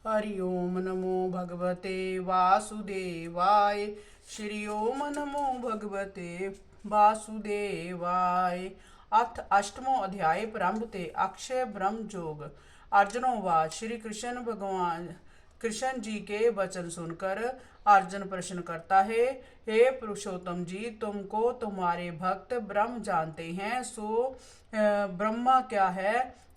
हरि ओम नमो भगवते वासुदेवाय। श्री ओम नमो भगवते वासुदेवाय। अथ अष्टमो अध्याय प्रारंभते अक्षय ब्रह्म जोग। अर्जुनोवाच। श्री कृष्ण भगवान कृष्ण जी के वचन सुनकर अर्जुन प्रश्न करता है, हे पुरुषोत्तम जी, तुमको तुम्हारे भक्त ब्रह्म जानते हैं, सो ब्रह्मा क्या है,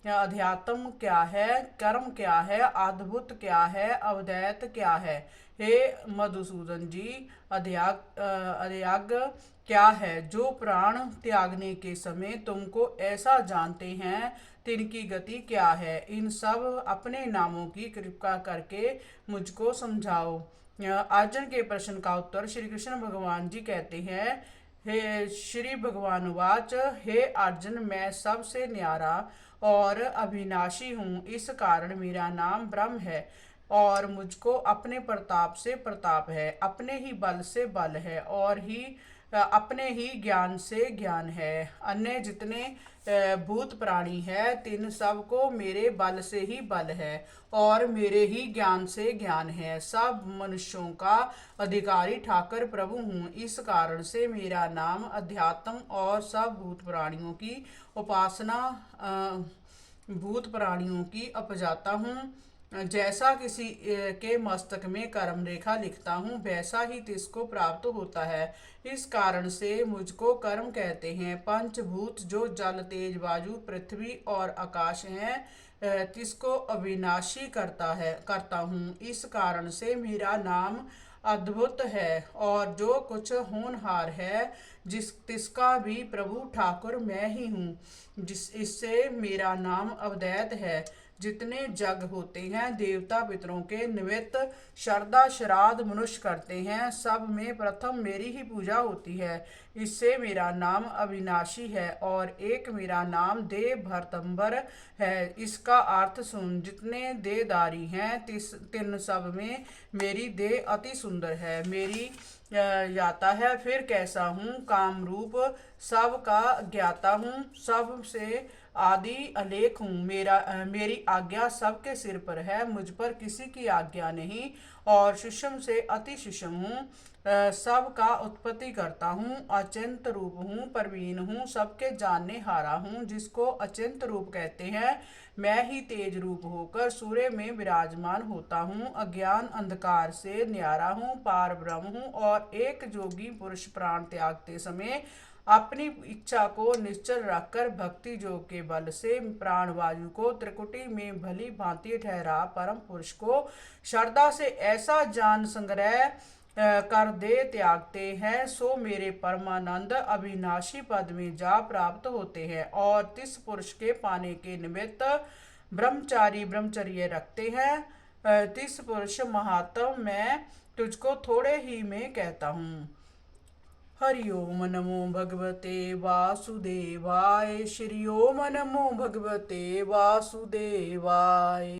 अध्यात्म क्या है, कर्म क्या है, अद्भुत क्या है, अवदैत क्या है। हे मधुसूदन जी, अध्याग क्या है। जो प्राण त्यागने के समय तुमको ऐसा जानते हैं, तिनकी गति क्या है। इन सब अपने नामों की कृपा करके मुझको समझाओ। अर्जुन के प्रश्न का उत्तर श्री कृष्ण भगवान जी कहते हैं, हे श्री भगवान वाच। हे अर्जुन, मैं सबसे न्यारा और अविनाशी हूँ, इस कारण मेरा नाम ब्रह्म है। और मुझको अपने प्रताप से प्रताप है, अपने ही बल से बल है, और ही अपने ही ज्ञान से ज्ञान है। अन्य जितने भूत प्राणी है, तिन सब को मेरे बल से ही बल है, और मेरे ही ज्ञान से ज्ञान है। सब मनुष्यों का अधिकारी ठाकर प्रभु हूँ, इस कारण से मेरा नाम अध्यात्म और सब भूत प्राणियों की उपासना भूत प्राणियों की अपजाता हूँ। जैसा किसी के मस्तक में कर्म रेखा लिखता हूँ, वैसा ही तिसको प्राप्त होता है। इस कारण से मुझको कर्म कहते हैं। पंचभूत जो जल तेज वायु पृथ्वी और आकाश हैं, तिसको अविनाशी करता हूँ। इस कारण से मेरा नाम अद्भुत है, और जो कुछ होनहार है तिसका भी प्रभु ठाकुर मैं ही हूँ। इससे मेरा नाम अवदैत है। जितने जग होते हैं, देवता पितरों के निमित्त श्रद्धा श्राद्ध मनुष्य करते हैं, सब में प्रथम मेरी ही पूजा होती है। इससे मेरा नाम अविनाशी है, और एक मेरा नाम देव भरतंबर है। इसका अर्थ सुन। जितने देहधारी हैं, तिन सब में मेरी देह अति सुंदर है। मेरी याता है, फिर कैसा हूँ, काम रूप सब का ज्ञाता हूँ, सब से आदि अलेख हूँ। मेरी आज्ञा सबके सिर पर है, मुझ पर किसी की आज्ञा नहीं, और सूक्ष्म से अति सूक्ष्म हूँ। सब का उत्पत्ति करता हूँ, अचिंत रूप हूँ, प्रवीण हूँ, सबके जानने हारा हूँ। जिसको अचिंत रूप कहते हैं, मैं ही तेज रूप होकर सूर्य में विराजमान होता हूँ। अज्ञान अंधकार से न्यारा हूँ, पार ब्रह्म हूँ, और एक जोगी पुरुष प्राण त्यागते समय अपनी इच्छा को निश्चल रखकर भक्ति योग के बल से प्राण वायु को त्रिकुटी में भली भांति ठहरा परम पुरुष को श्रद्धा से ऐसा जान संग्रह कर दे त्यागते हैं, सो मेरे परमानंद अविनाशी पद में जा प्राप्त होते हैं। और तिस पुरुष के पाने के निमित्त ब्रह्मचारी ब्रह्मचर्य रखते हैं। तिस पुरुष महात्म मैं तुझको थोड़े ही में कहता हूँ। हरि ओम नमो भगवते वासुदेवाय। श्री ओम नमो भगवते वासुदेवाय।